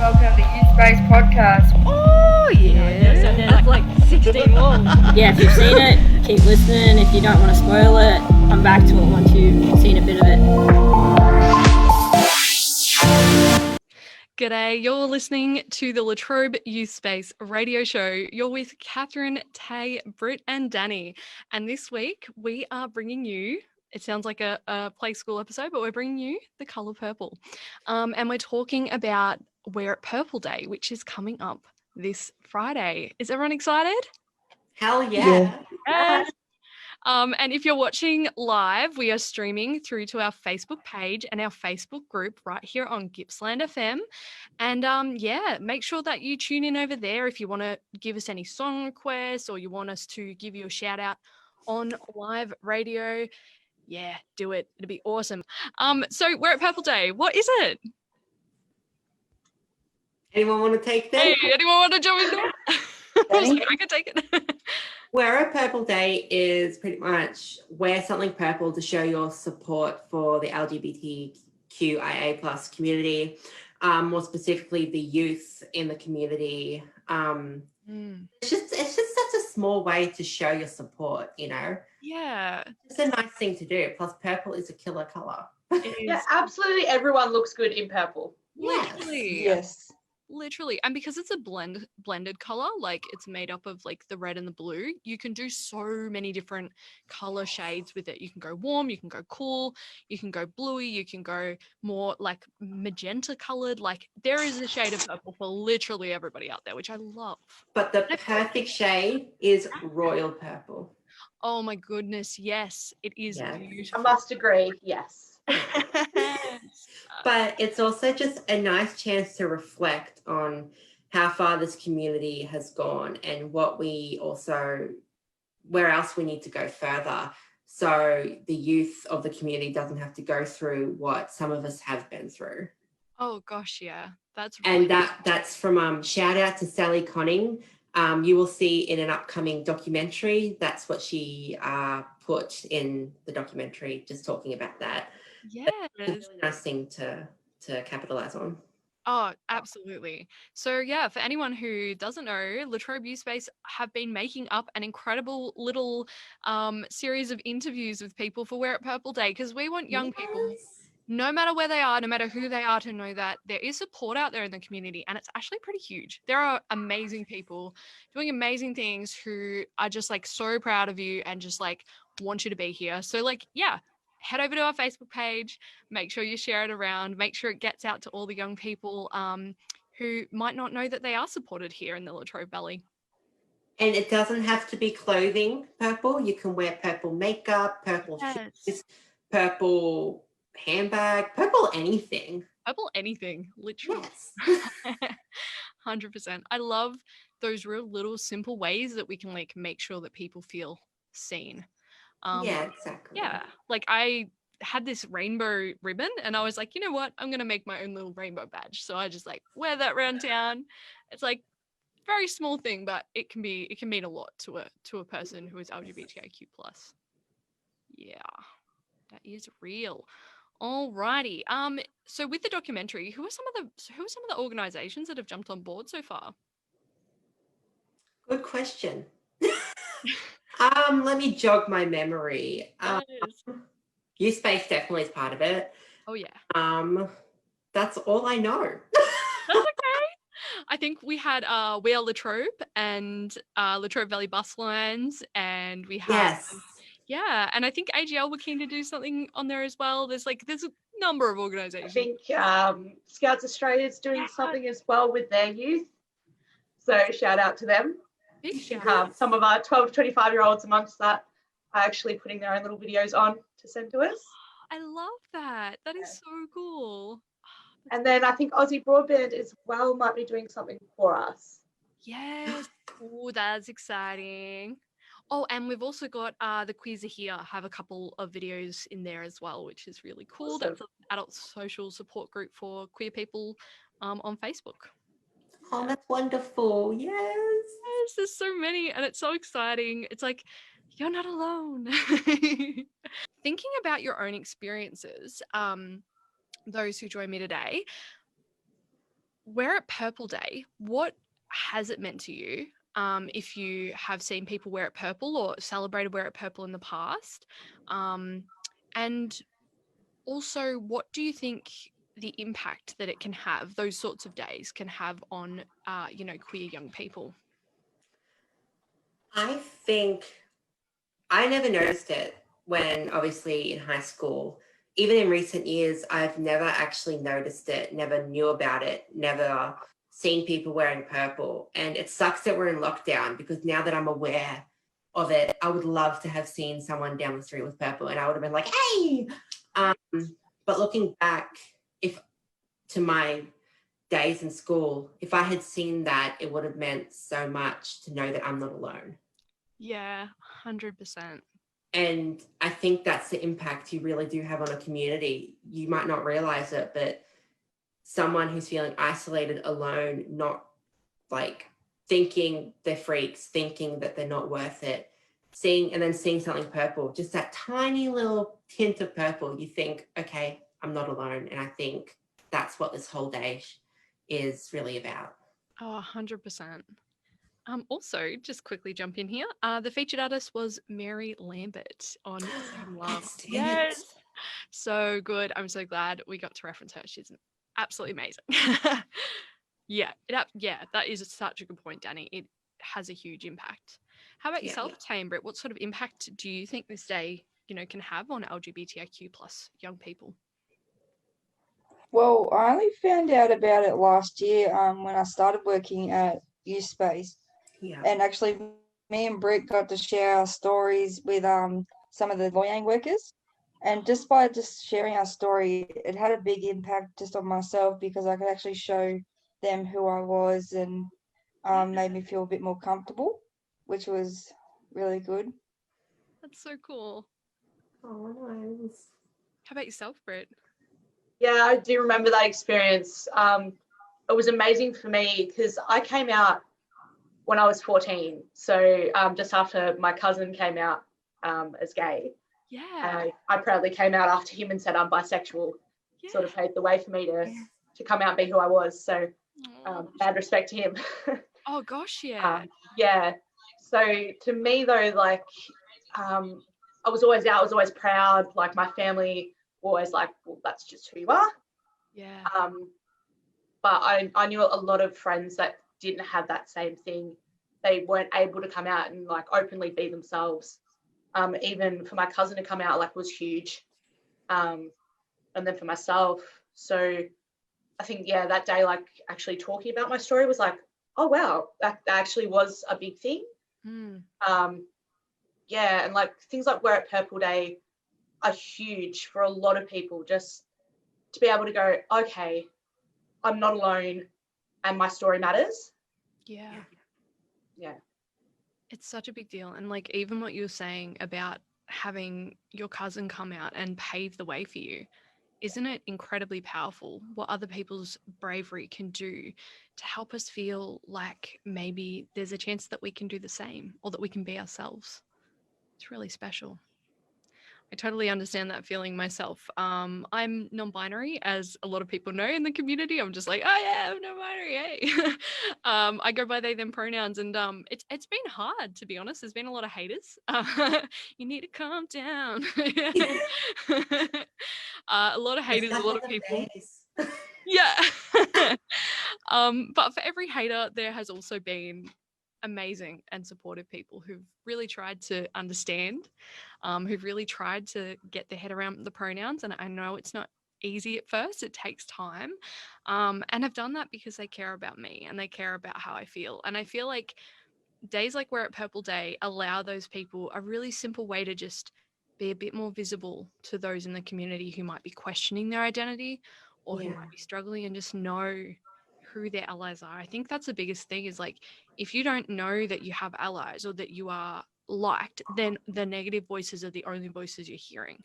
welcome to LYS Podcast. Oh, yeah. So there's like 16 more. Yeah, if you've seen it, keep listening. If you don't want to spoil it, come back to it once you've seen a bit of it. G'day, you're listening to the Latrobe Youth Space radio show. You're with Catherine, Tay, Britt and Danny. And this week we are bringing you, it sounds like a play school episode, but we're bringing you the colour purple. And we're talking about Wear It Purple Day, which is coming up this Friday. Is everyone excited? Hell yeah. Yes. And if you're watching live, we are streaming through to our Facebook page and our Facebook group right here on Gippsland FM. And yeah, make sure that you tune in over there if you want to give us any song requests or you want us to give you a shout out on live radio. Yeah, do it. It'll be awesome. So Wear It Purple Day, what is it? Anyone want to take that? Hey, anyone want to jump in there? I can take it. Wear a Purple Day is pretty much wear something purple to show your support for the LGBTQIA plus community, more specifically the youth in the community. It's just such a small way to show your support, you know? Yeah. It's a nice thing to do. Plus purple is a killer color. Yeah, absolutely everyone looks good in purple. Literally. Yes. Literally. And because it's a blended color, like it's made up of like the red and the blue, you can do so many different color shades with it. You can go warm, you can go cool, you can go bluey, you can go more like magenta colored. Like there is a shade of purple for literally everybody out there, which I love. But the perfect shade is royal purple. Oh my goodness, yes, it is beautiful. I must agree, yes. But it's also just a nice chance to reflect on how far this community has gone and where else we need to go further, so the youth of the community doesn't have to go through what some of us have been through. Oh gosh, yeah, that's really and that's from shout out to Sally Conning. You will see in an upcoming documentary, that's what she put in the documentary, just talking about that. Yes. It's a really nice thing to capitalize on. Oh, absolutely. So yeah, for anyone who doesn't know, Latrobe Youth Space have been making up an incredible little series of interviews with people for Wear It Purple Day, because we want young people, no matter where they are, no matter who they are, to know that there is support out there in the community, and it's actually pretty huge. There are amazing people doing amazing things who are just like so proud of you and just like want you to be here. So like, yeah, head over to our Facebook page, make sure you share it around, make sure it gets out to all the young people who might not know that they are supported here in the Latrobe Valley. And it doesn't have to be clothing purple. You can wear purple makeup, purple shoes, purple handbag, purple anything. Purple anything, literally. Yes. 100%. I love those real little simple ways that we can like make sure that people feel seen. Yeah, exactly. Yeah, like I had this rainbow ribbon and I was like, you know what, I'm gonna make my own little rainbow badge. So I just like wear that around town. It's like very small thing, but it can mean a lot to a person who is LGBTIQ plus. Yeah, that is real. Alrighty. So with the documentary, who are some of the organizations that have jumped on board so far? Good question. Let me jog my memory. Youth Space definitely is part of it. Oh yeah. That's all I know. That's okay. I think we had We Are Latrobe and Latrobe Valley Bus Lines, and we had yeah, and I think AGL were keen to do something on there as well. There's a number of organisations. I think Scouts Australia is doing something as well with their youth. So shout out to them. Big shout. Some of our 12 to 25-year-olds amongst that are actually putting their own little videos on to send to us. I love that. That is so cool. And then I think Aussie Broadband as well might be doing something for us. Yes. Oh, that's exciting. Oh, and we've also got the Queers Are Here have a couple of videos in there as well, which is really cool. Awesome. That's an adult social support group for queer people on Facebook. Oh, that's wonderful. Yes. Yes, there's so many and it's so exciting. It's like, you're not alone. Thinking about your own experiences, those who join me today, Wear It Purple Day, what has it meant to you? If you have seen people wear it purple or celebrated Wear It Purple in the past, and also, what do you think the impact that it can have, those sorts of days can have on, queer young people? I think I never noticed it when obviously in high school. Even in recent years, I've never actually noticed it, never knew about it, never seen people wearing purple. And it sucks that we're in lockdown because now that I'm aware of it, I would love to have seen someone down the street with purple and I would have been like, hey. But looking back, if to my days in school, if I had seen that, it would have meant so much to know that I'm not alone. Yeah, 100%. And I think that's the impact you really do have on a community. You might not realize it, but someone who's feeling isolated, alone, not like thinking they're freaks, thinking that they're not worth it, seeing something purple, just that tiny little hint of purple, you think, okay, I'm not alone. And I think that's what this whole day is really about. Oh, 100%. Also, just quickly jump in here. The featured artist was Mary Lambert on Same Love. Yes, so good. I'm so glad we got to reference her. She's absolutely amazing. Yeah, that is such a good point, Danny. It has a huge impact. How about yourself, Tambrit? What sort of impact do you think this day, can have on LGBTIQ plus young people? Well, I only found out about it last year when I started working at Youth Space. Yeah. And actually, me and Britt got to share our stories with some of the loyang workers. And just by just sharing our story, it had a big impact just on myself because I could actually show them who I was and made me feel a bit more comfortable, which was really good. That's so cool. Oh, nice. How about yourself, Britt? Yeah, I do remember that experience. It was amazing for me because I came out when I was 14. So just after my cousin came out as gay. Yeah. I proudly came out after him and said I'm bisexual. Yeah. Sort of paved the way for me to come out and be who I was. So mad respect to him. Oh gosh, yeah. Yeah. So to me though, like I was always out, I was always proud. Like my family were always like, well, that's just who you are. Yeah. But I knew a lot of friends that didn't have that same thing. They weren't able to come out and like openly be themselves. Even for my cousin to come out like was huge. And then for myself. So I think, that day, like actually talking about my story was like, oh, wow, that actually was a big thing. And like things like Wear It Purple Day are huge for a lot of people, just to be able to go, okay, I'm not alone and my story matters. Yeah. Yeah. It's such a big deal. And like even what you were saying about having your cousin come out and pave the way for you, isn't it incredibly powerful what other people's bravery can do to help us feel like maybe there's a chance that we can do the same or that we can be ourselves? It's really special. I totally understand that feeling myself. I'm non-binary, as a lot of people know in the community. I'm just like, oh yeah, I'm non-binary. Hey. I go by they them pronouns, and it's been hard, to be honest. There's been a lot of haters. You need to calm down. A lot of haters, a lot of people. Yeah. But for every hater, there has also been amazing and supportive people who've really tried to understand, who've really tried to get their head around the pronouns. And I know it's not easy at first, it takes time, and have done that because they care about me and they care about how I feel. And I feel like days like Wear It Purple Day allow those people a really simple way to just be a bit more visible to those in the community who might be questioning their identity or who might be struggling, and just know who their allies are. I think that's the biggest thing, is like, if you don't know that you have allies or that you are liked, then the negative voices are the only voices you're hearing.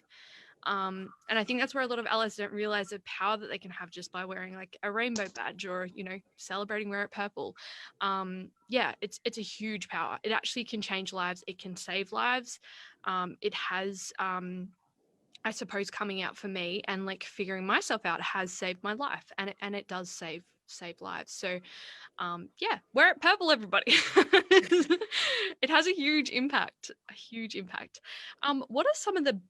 And I think that's where a lot of allies don't realize the power that they can have just by wearing like a rainbow badge or, celebrating Wear It Purple. It's a huge power. It actually can change lives. It can save lives. It has, I suppose, coming out for me and like figuring myself out has saved my life, and it does save save lives. So yeah, wear it purple, everybody. It has a huge impact, what are some of the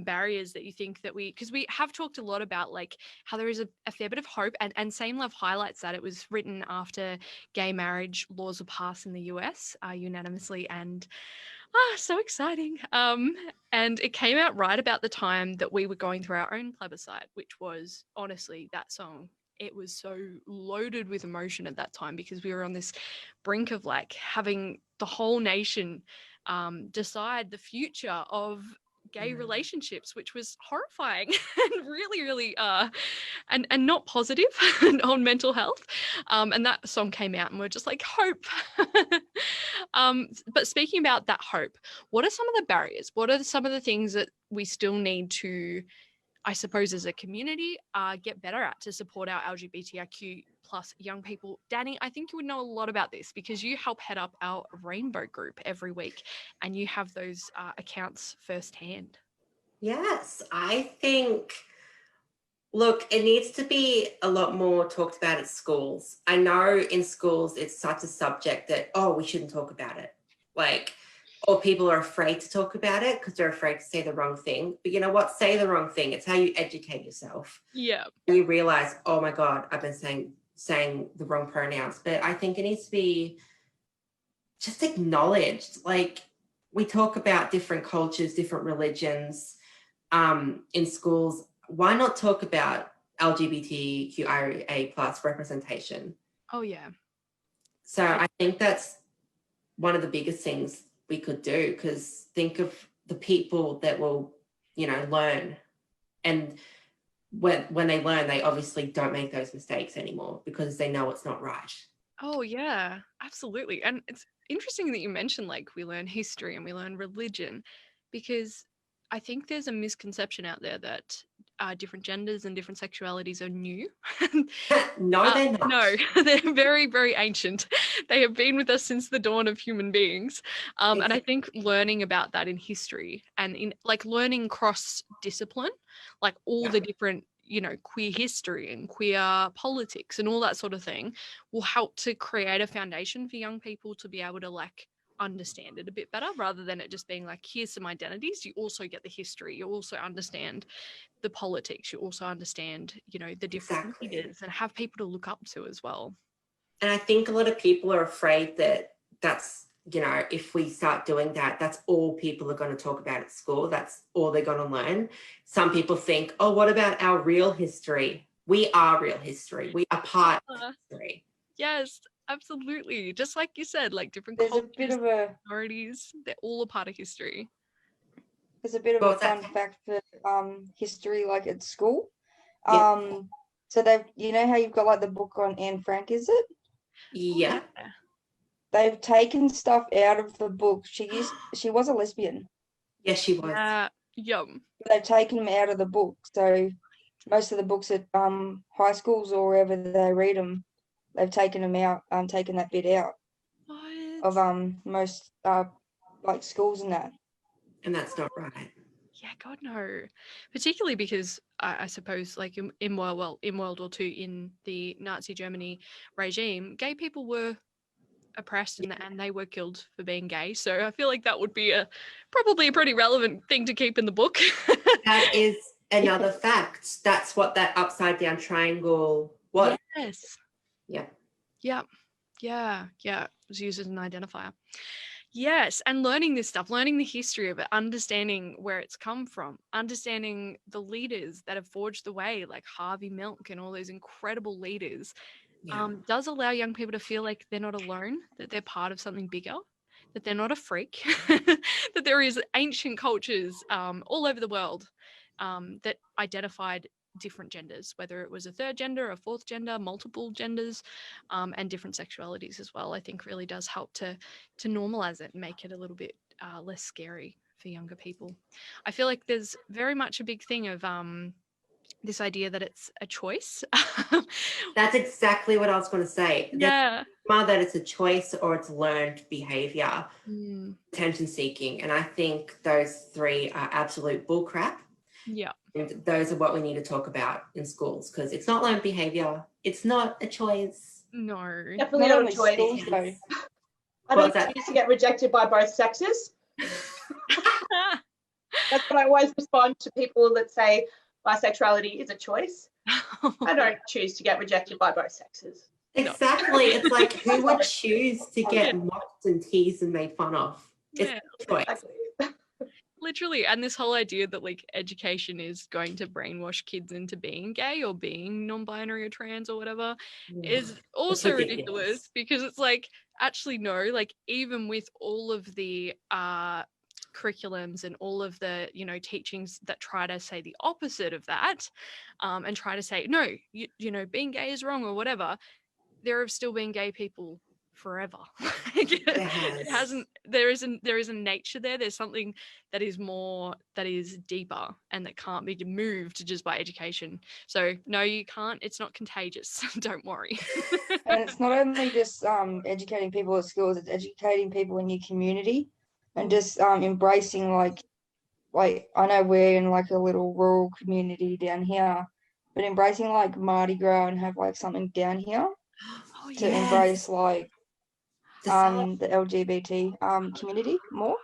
barriers that you think that because we have talked a lot about like how there is a fair bit of hope, and Same Love highlights that. It was written after gay marriage laws were passed in the US unanimously, and so exciting. And it came out right about the time that we were going through our own plebiscite, which was honestly that song. It was so loaded with emotion at that time because we were on this brink of like having the whole nation decide the future of gay relationships, which was horrifying and really, really and not positive on mental health. And that song came out and we're just like, hope. But speaking about that hope, what are some of the barriers? What are some of the things that we still need to, I suppose, as a community, get better at to support our LGBTIQ plus young people? Danny, I think you would know a lot about this because you help head up our rainbow group every week and you have those accounts firsthand. Yes, I think, look, it needs to be a lot more talked about at schools. I know in schools it's such a subject that, oh, we shouldn't talk about it. Like, or people are afraid to talk about it because they're afraid to say the wrong thing. But you know what? Say the wrong thing. It's how you educate yourself. Yeah. And you realize, oh my God, I've been saying the wrong pronouns. But I think it needs to be just acknowledged. Like, we talk about different cultures, different religions in schools. Why not talk about LGBTQIA plus representation? Oh, yeah. So I think that's one of the biggest things we could do, because think of the people that will, learn. And when they learn, they obviously don't make those mistakes anymore because they know it's not right. Oh, yeah, absolutely. And it's interesting that you mentioned, like, we learn history and we learn religion, because I think there's a misconception out there that different genders and different sexualities are new. No, they're not. No, they're very, very ancient. They have been with us since the dawn of human beings. And I think learning about that in history and in like learning cross discipline, like all the different, queer history and queer politics and all that sort of thing will help to create a foundation for young people to be able to like understand it a bit better, rather than it just being like, here's some identities. You also get the history. You also understand the politics. You also understand, the different leaders, and have people to look up to as well. And I think a lot of people are afraid that that's, if we start doing that, that's all people are going to talk about at school. That's all they're going to learn. Some people think, oh, what about our real history? We are real history. We are part of history. Yes, absolutely. Just like you said, like different There's cultures, a bit of a minorities, they're all a part of history. There's a bit of a fun fact for history, like at school. Yeah. So they've, how you've got like the book on Anne Frank, is it? Yeah. They've taken stuff out of the book. She was a lesbian. Yes, she was. Yum. They've taken them out of the book. So most of the books at high schools or wherever they read them, they've taken them out, taken that bit out of most like schools and that. And that's not right. Yeah, God, no. Particularly because I suppose like in World War II, in the Nazi Germany regime, gay people were oppressed and they were killed for being gay. So I feel like that would be probably a pretty relevant thing to keep in the book. That is another fact. That's what that upside down triangle was. Yes. Yeah. Yeah. Yeah. Yeah. It was used as an identifier. Yes, and learning this stuff, learning the history of it, understanding where it's come from, understanding the leaders that have forged the way, like Harvey Milk and all those incredible leaders, does allow young people to feel like they're not alone, that they're part of something bigger, that they're not a freak, that there is ancient cultures all over the world that identified different genders, whether it was a third gender, a fourth gender, multiple genders, and different sexualities as well. I think really does help to normalize it and make it a little bit less scary for younger people. I feel like there's very much a big thing of this idea that it's a choice. That's exactly what I was going to say. Yeah. That it's a choice or it's learned behavior, attention seeking. And I think those three are absolute bullcrap. Yeah. And those are what we need to talk about in schools, because it's not learned behavior. It's not a choice. No. Definitely Not not a only choice. schools, though. I What don't was that? choose to get rejected by both sexes. That's what I always respond to people that say bisexuality is a choice. I don't choose to get rejected by both sexes. Exactly. It's like, who would choose to get Yeah. mocked and teased and made fun of? It's Yeah. a choice. Exactly. Literally, and this whole idea that like education is going to brainwash kids into being gay or being non-binary or trans or whatever is also ridiculous, because it's like, actually no, like even with all of the curriculums and all of the, you know, teachings that try to say the opposite of that, and try to say no, you know, being gay is wrong or whatever, there have still been gay people forever. It hasn't. There is a nature there. There's something that is more, that is deeper, and that can't be moved just by education. So no, you can't. It's not contagious. Don't worry. And it's not only just educating people at schools, it's educating people in your community, and just embracing like I know we're in like a little rural community down here, but embracing like Mardi Gras and have like something down here Oh to yeah. embrace like The the LGBT community more,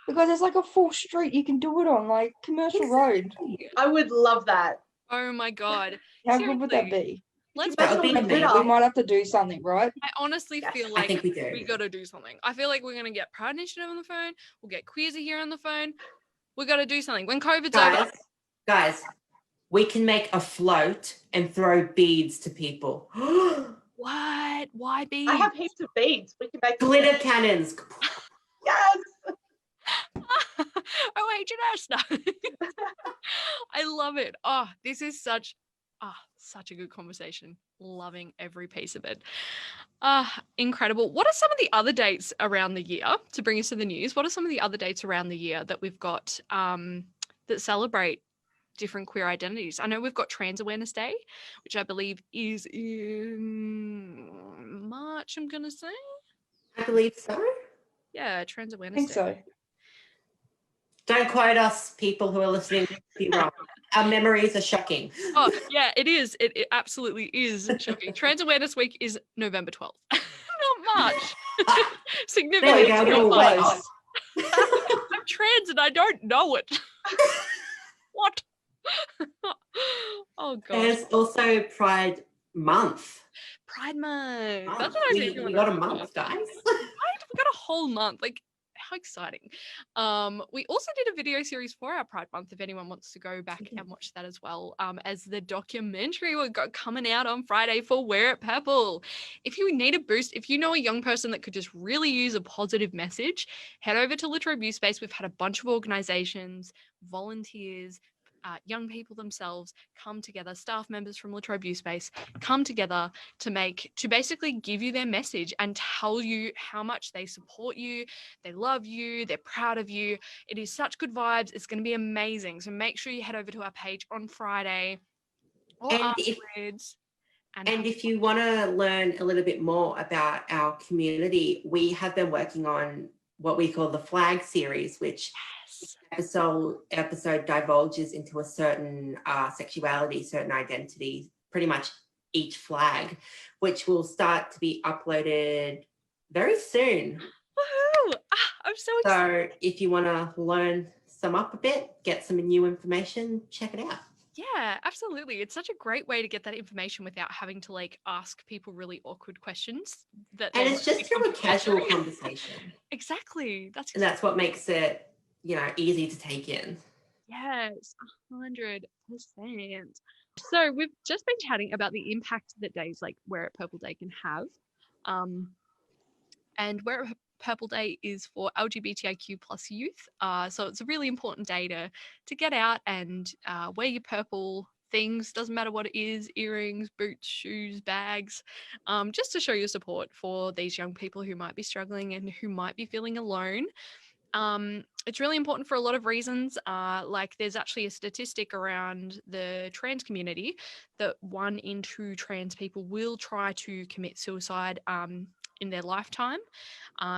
because it's like a full street you can do it on, like commercial road. I would love that. Oh my god. How good would that Seriously. be? Let's That would Imagine be all the amazing. We glitter. might have to do something, right? I honestly Yes, feel I like think we do. we got to do something. I feel like we're going to get Pride Initiative on the phone. We'll get Queers Are Here on the phone. We got to do something. When COVID's over. Guys, we can make a float and throw beads to people. What? Why be? I have heaps of beads. We can make Glitter cannons. Yes. Oh, H&S. No. I love it. Oh, this is such a good conversation. Loving every piece of it. Incredible. What are some of the other dates around the year, to bring us to the news? What are some of the other dates around the year that we've got that celebrate different queer identities? I know we've got Trans Awareness Day, which I believe is in March, I'm going to say. I believe so. Yeah, Trans I Awareness think Day. so. Don't quote us, people who are listening. Be wrong. Our memories are shocking. Oh, yeah, it is. It absolutely is shocking. Trans Awareness Week is November 12th, not March. Significantly There we go. not We're March. way off. I'm trans and I don't know it. What? Oh, gosh. There's also Pride Month. Pride Month. That's what I We think. got a month, guys. We've got a whole month. Like, how exciting. We also did a video series for our Pride Month, if anyone wants to go back and watch that as well, as the documentary we got coming out on Friday for Wear It Purple. If you need a boost, if you know a young person that could just really use a positive message, head over to Literary Abuse Space. We've had a bunch of organizations, volunteers, young people themselves come together, staff members from Literary Abuse Space come together to basically give you their message and tell you how much they support you, they love you, they're proud of you. It is such good vibes. It's going to be amazing. So make sure you head over to our page on Friday or And afterwards. And if you want to learn a little bit more about our community, we have been working on what we call the Flag series, which episode divulges into a certain sexuality, certain identity, pretty much each flag, which will start to be uploaded very soon. Woohoo! I'm so excited. So if you want to learn some up a bit, get some new information, check it out. Yeah, absolutely. It's such a great way to get that information without having to like ask people really awkward questions. And it's just through a casual conversation. Exactly. And that's what makes it, easy to take in. Yes, 100%. So we've just been chatting about the impact that days like Wear It Purple Day can have. And Wear It Purple Day is for LGBTIQ plus youth. So it's a really important day to get out and wear your purple things. Doesn't matter what it is, earrings, boots, shoes, bags, just to show your support for these young people who might be struggling and who might be feeling alone. It's really important for a lot of reasons. Like there's actually a statistic around the trans community that 1 in 2 trans people will try to commit suicide in their lifetime.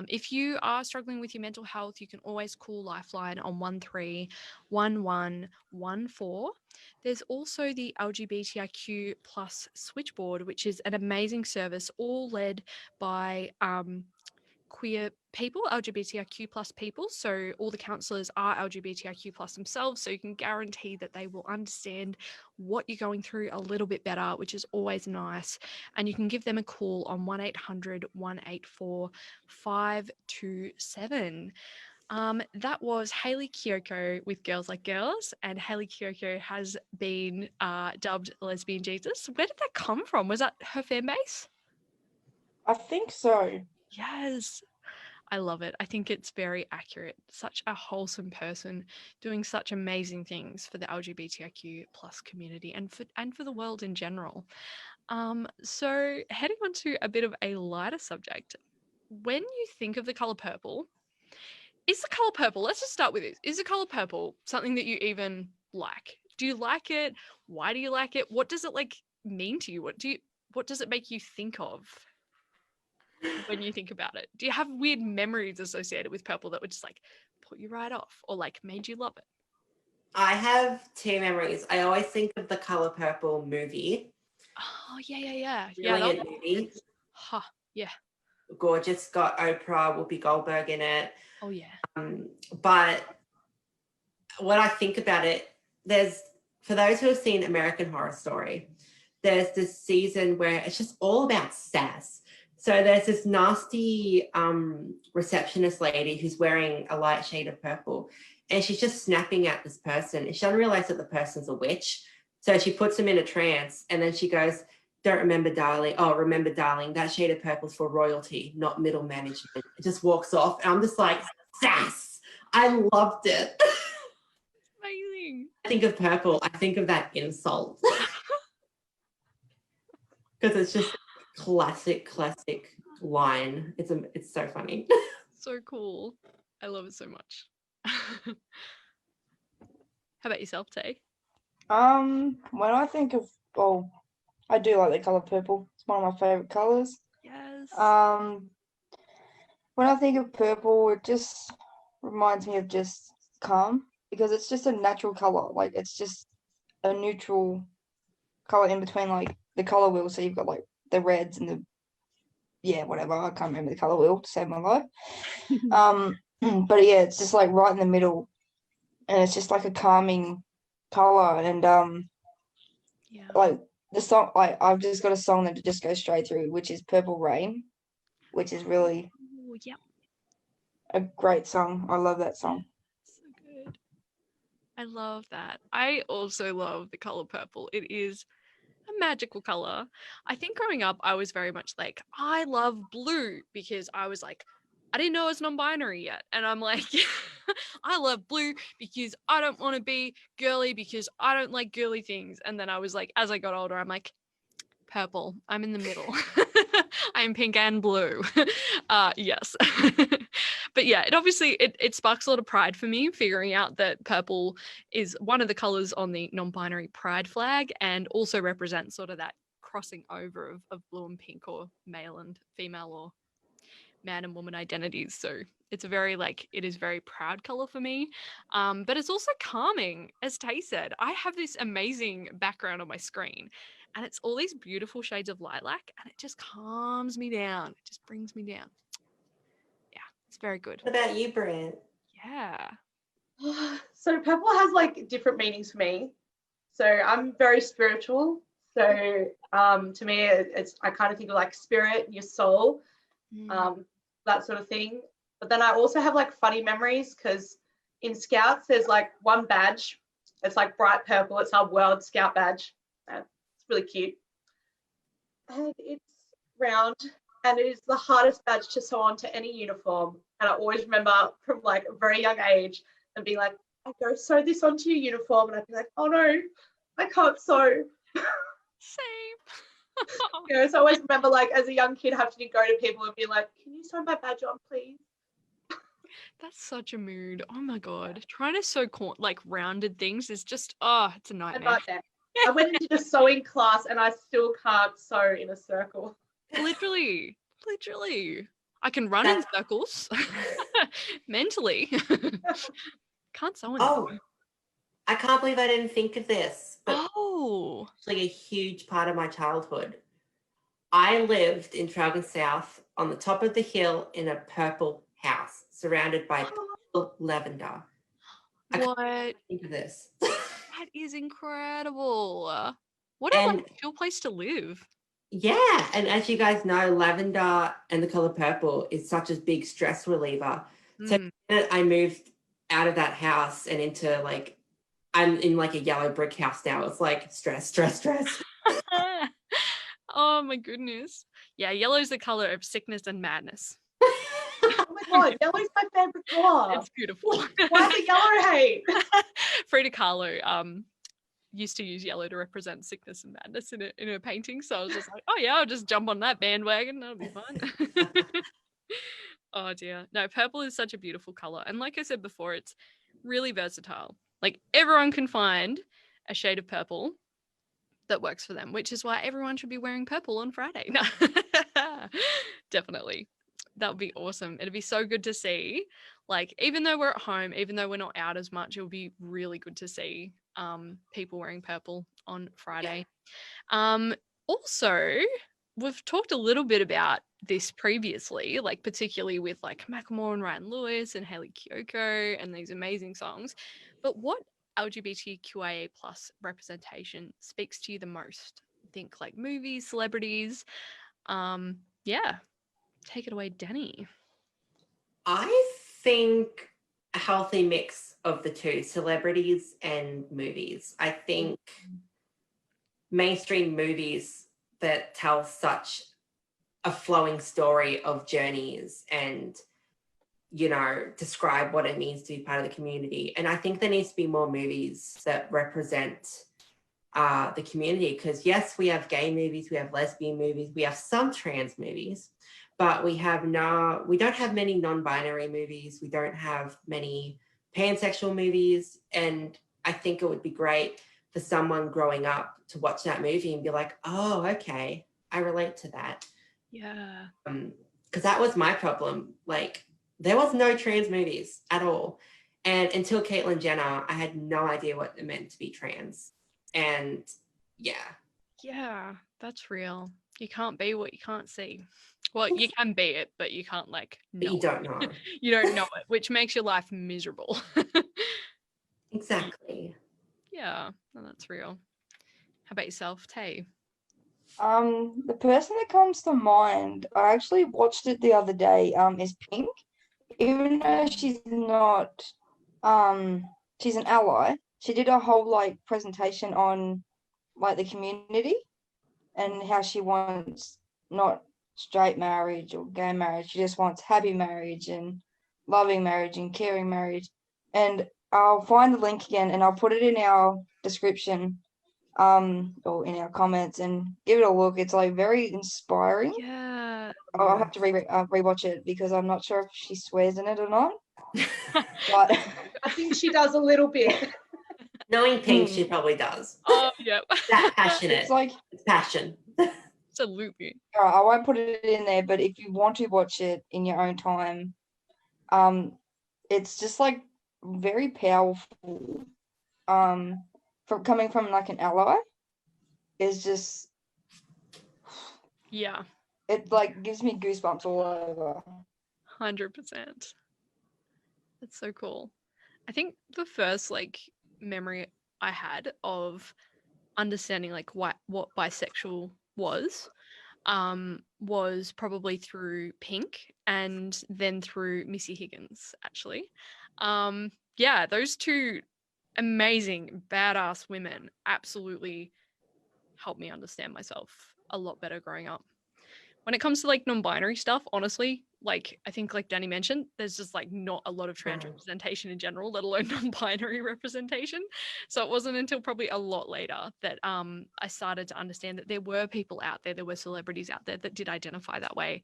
If you are struggling with your mental health, you can always call Lifeline on 131114. There's also the LGBTIQ plus switchboard, which is an amazing service, all led by queer people, LGBTIQ plus people. So all the counsellors are LGBTIQ plus themselves, so you can guarantee that they will understand what you're going through a little bit better, which is always nice. And you can give them a call on 1-800-184-527. That was Hayley Kiyoko with Girls Like Girls, and Hayley Kiyoko has been dubbed Lesbian Jesus. Where did that come from? Was that her fan base? I think so. Yes, I love it. I think it's very accurate. Such a wholesome person doing such amazing things for the LGBTIQ plus community and for the world in general. So heading on to a bit of a lighter subject. When you think of the color purple, is the color purple, let's just start with this. Is the color purple something that you even like? Do you like it? Why do you like it? What does it like mean to you? What does it make you think of when you think about it? Do you have weird memories associated with purple that would just like put you right off or like made you love it? I have two memories. I always think of the Color Purple movie. Oh, yeah. Brilliant movie. Yeah. Gorgeous. Got Oprah, Whoopi Goldberg in it. Oh, yeah. But what I think about it, for those who have seen American Horror Story, there's this season where it's just all about sass. So there's this nasty receptionist lady who's wearing a light shade of purple, and she's just snapping at this person. And she doesn't realize that the person's a witch. So she puts him in a trance, and then she goes, "Don't remember, darling. Oh, remember, darling, that shade of purple's for royalty, not middle management." It just walks off. And I'm just like, sass. I loved it. Amazing. I think of purple. I think of that insult. Because it's just classic line. It's so funny. So cool. I love it so much. How about yourself, Tay? When I think of, I do like the color purple. It's one of my favorite colors. Yes. When I think of purple, it just reminds me of just calm, because it's just a natural color. Like, it's just a neutral color in between like the color wheel. So you've got like the reds and whatever. I can't remember the color wheel to save my life. But yeah, it's just like right in the middle, and it's just like a calming color. And like the song, I've just got a song that just goes straight through, which is Purple Rain, which is really a great song. I love that song. So good. I love that. I also love the color purple. It is a magical color. I think growing up, I was very much like, I love blue, because I was like, I didn't know it was non-binary yet. And I'm like, I love blue because I don't want to be girly, because I don't like girly things. And then I was like, as I got older, I'm like, purple. I'm in the middle. I'm pink and blue. Yes. But yeah, it sparks a lot of pride for me, figuring out that purple is one of the colors on the non-binary pride flag, and also represents sort of that crossing over of blue and pink, or male and female, or man and woman identities. So it's it is very proud color for me. But it's also calming. As Tay said, I have this amazing background on my screen, and it's all these beautiful shades of lilac, and it just calms me down. It just brings me down. Yeah, it's very good. What about you, Brent? Yeah. So purple has like different meanings for me. So I'm very spiritual. So to me, I kind of think of like spirit, your soul, that sort of thing. But then I also have like funny memories, because in Scouts there's like one badge. It's like bright purple. It's our World Scout badge. It's really cute. And it's round, and it is the hardest badge to sew onto any uniform. And I always remember from like a very young age and being like, I go sew this onto your uniform, and I'd be like, oh no, I can't sew. Same. So I always remember like as a young kid having to go to people and be like, can you sew my badge on, please? That's such a mood. Oh my God. Trying to sew like rounded things is just, it's a nightmare. I went into the sewing class and I still can't sew in a circle. Literally. Literally. I can run in circles mentally. Can't sew Oh, anything. I can't believe I didn't think of this, but Oh. it's like a huge part of my childhood. I lived in Traralgon South on the top of the hill in a purple house surrounded by purple lavender. What? I think of this. That is incredible. What a And like, cool place to live. yeah, and as you guys know, lavender and the color purple is such a big stress reliever. So I moved out of that house and into like, I'm in like a yellow brick house now. It's like stress, stress, stress. Oh my goodness. Yeah, yellow is the color of sickness and madness. Oh my god, yellow's my favorite color. It's beautiful. Why the yellow hate? Frida Kahlo used to use yellow to represent sickness and madness in her painting. So I was just like, oh yeah, I'll just jump on that bandwagon. That'll be fun. Oh dear. No, purple is such a beautiful color. And like I said before, it's really versatile. Like everyone can find a shade of purple that works for them, which is why everyone should be wearing purple on Friday. No, definitely. That would be awesome. It'd be so good to see. Like, even though we're at home, even though we're not out as much, it would be really good to see people wearing purple on Friday. Also, we've talked a little bit about this previously, like particularly with like Macklemore and Ryan Lewis and Hayley Kiyoko and these amazing songs. But what LGBTQIA plus representation speaks to you the most? Think like movies, celebrities. Yeah. Take it away, Danny. I think a healthy mix of the two, celebrities and movies. I think mainstream movies that tell such a flowing story of journeys and, you know, describe what it means to be part of the community. And I think there needs to be more movies that represent the community, because yes, we have gay movies, we have lesbian movies, we have some trans movies, but we don't have many non-binary movies, we don't have many pansexual movies. And I think it would be great for someone growing up to watch that movie and be like, oh, okay, I relate to that. Yeah. Because that was my problem. Like, there was no trans movies at all. And until Caitlyn Jenner, I had no idea what it meant to be trans. And yeah, that's real. You can't be what you can't see. Well, you can be it, but you can't like know. But you don't know. You don't know it, which makes your life miserable. Exactly. Yeah, that's real. How about yourself, Tay? The person that comes to mind, I actually watched it the other day, is Pink. Even though she's not, she's an ally, she did a whole like presentation on like the community and how she wants not straight marriage or gay marriage. She just wants happy marriage and loving marriage and caring marriage. And I'll find the link again and I'll put it in our description, or in our comments, and give it a look. It's like very inspiring. Yeah. I'll have to rewatch it because I'm not sure if she swears in it or not. But I think she does a little bit. Knowing Pink, she probably does. Oh, yeah. That passionate. it's like, It's passion. Absolutely. all right, I won't put it in there, but if you want to watch it in your own time, it's just like very powerful. From coming from like an ally, is just, Yeah. it like gives me goosebumps all over. 100%. That's so cool. I think the first like memory I had of understanding like what bisexual was probably through Pink and then through Missy Higgins, actually. Yeah, those two amazing, badass women absolutely helped me understand myself a lot better growing up. When it comes to like non-binary stuff, honestly, like I think like Danny mentioned, there's just like not a lot of trans representation in general, let alone non-binary representation. So it wasn't until probably a lot later that I started to understand that there were people out there were celebrities out there that did identify that way.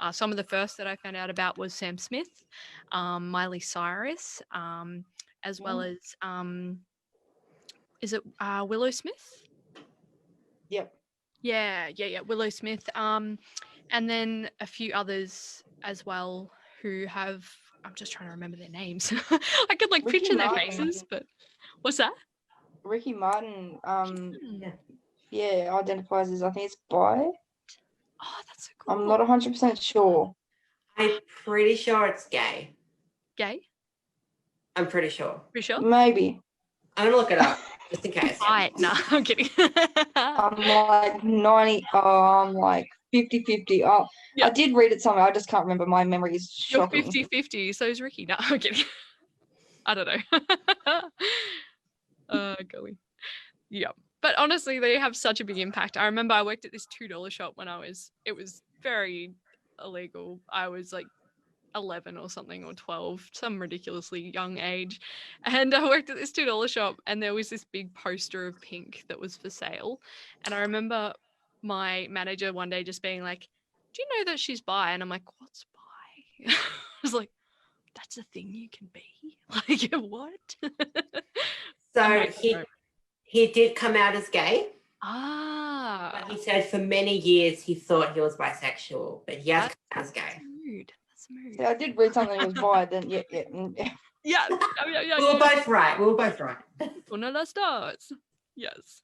Some of the first that I found out about was Sam Smith, Miley Cyrus, as well as is it Willow Smith? Yep. Yeah, Willow Smith. And then a few others as well who have, I'm just trying to remember their names. I could like Ricky picture their Martin. faces, but what's that? Ricky Martin, Yeah. identifies as, I think it's bi. Oh, that's so cool. I'm not 100% sure. I'm pretty sure it's gay. Gay? I'm pretty sure. Pretty sure? Maybe. I'm gonna look it up just in case. No, I'm kidding. I'm like 90, I'm like 50-50. Oh, Yeah. I did read it somewhere. I just can't remember. My memory is You're shocking. 50-50, so is Ricky. No, I'm kidding. I don't know. Golly. Yeah. But honestly, they have such a big impact. I remember I worked at this $2 shop when it was very illegal. I was like 11 or something, or 12, some ridiculously young age. And I worked at this $2 shop, and there was this big poster of Pink that was for sale. And I remember my manager one day just being like, do you know that she's bi? And I'm like, what's bi? I was like, that's a thing you can be? Like, what? So he did come out as gay. Ah. But he said for many years he thought he was bisexual, but he has come out as gay. That's rude. That's rude. Yeah, I did read something that was bi. Then yeah. Yeah. We were both right. Una las dos. Yes.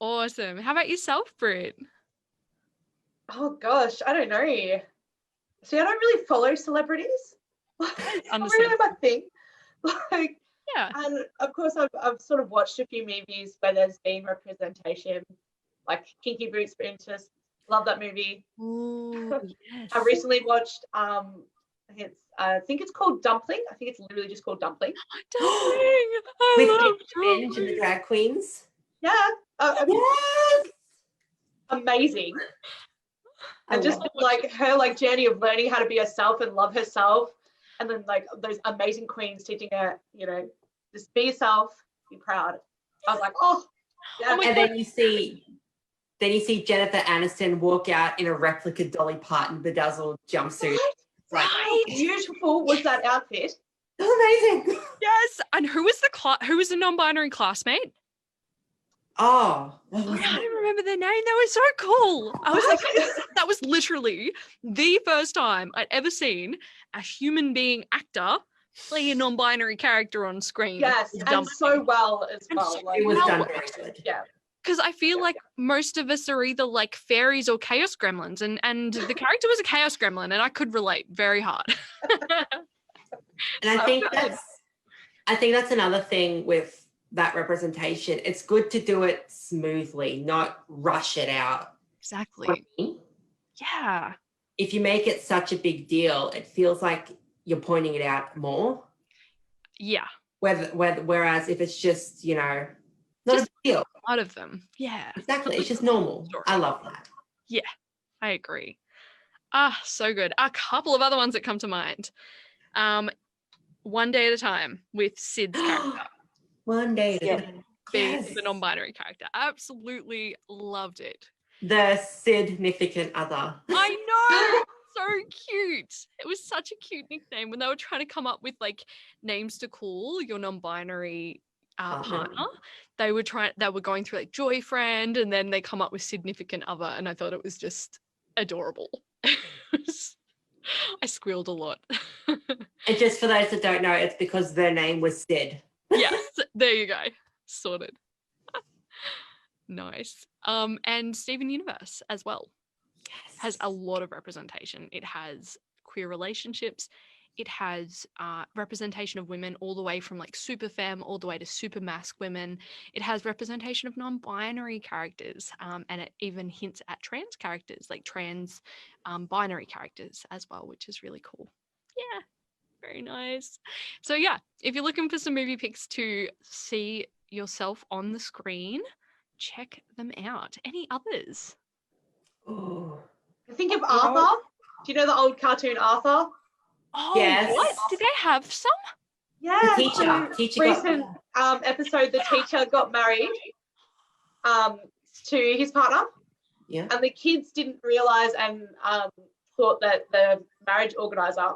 Awesome. How about yourself, Britt? Oh gosh, I don't know. See, I don't really follow celebrities. It's not really my thing. Like, yeah. And of course, I've sort of watched a few movies where there's been representation, like Kinky Boots, for instance. Love that movie. Ooh, yes. I recently watched. I think it's called Dumpling. I think it's literally just called Dumpling. Dumpling. With I love Binge and the drag queens. Yeah. Yes. Amazing. And just like her like journey of learning how to be herself and love herself, and then like those amazing queens teaching her, you know, just be yourself, be proud. I was like, oh, yeah. And then you see Jennifer Aniston walk out in a replica Dolly Parton bedazzled jumpsuit. Right. How beautiful was that outfit? It was amazing. Yes. And who was the non-binary classmate? Oh, I don't remember their name. They were so cool. I was like, that was literally the first time I'd ever seen a human being actor play a non-binary character on screen. Yes, and so well as well. So like, it was done very good. Yeah. Because I feel like most of us are either like fairies or chaos gremlins, and the character was a chaos gremlin, and I could relate very hard. And I think that's another thing with that representation. It's good to do it smoothly, not rush it out. Exactly. Yeah. If you make it such a big deal, it feels like you're pointing it out more. Yeah. Whereas if it's just, you know, not Just a big deal. A lot of them. Yeah. Exactly. It's just normal. I love that. Yeah, I agree. So good. A couple of other ones that come to mind. One Day at a Time with Sid's character. One day. Being the non-binary character. Absolutely loved it. The significant other. I know. So cute. It was such a cute nickname when they were trying to come up with like names to call your non-binary partner. They were going through like Joy Friend, and then they come up with significant other, and I thought it was just adorable. I squealed a lot. And just for those that don't know, it's because their name was Sid. Yes, there you go. Sorted. Nice. And Steven Universe as well. Yes. Has a lot of representation. It has queer relationships. It has representation of women all the way from like super femme all the way to super masc women. It has representation of non-binary characters, and it even hints at trans characters, like trans binary characters as well, which is really cool. Yeah, very nice. So yeah, if you're looking for some movie pics to see yourself on the screen, check them out. Any others? Ooh. Think of Arthur. Do you know the old cartoon Arthur? Oh, yes. What? Did they have some? Yeah. The teacher Recent episode, the teacher got married to his partner. Yeah. And the kids didn't realise and thought that the marriage organiser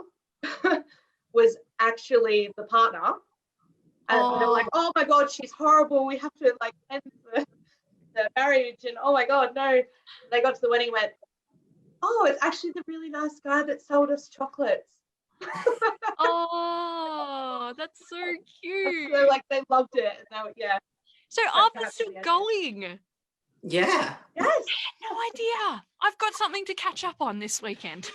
was actually the partner. And they're like, oh my God, she's horrible. We have to like end the marriage. And oh my God, no. They got to the wedding and went, oh, it's actually the really nice guy that sold us chocolates. Oh, that's so cute. So like they loved it. And they were, yeah. So so Arthur's still happy, going. Yeah. Yes. No idea. I've got something to catch up on this weekend.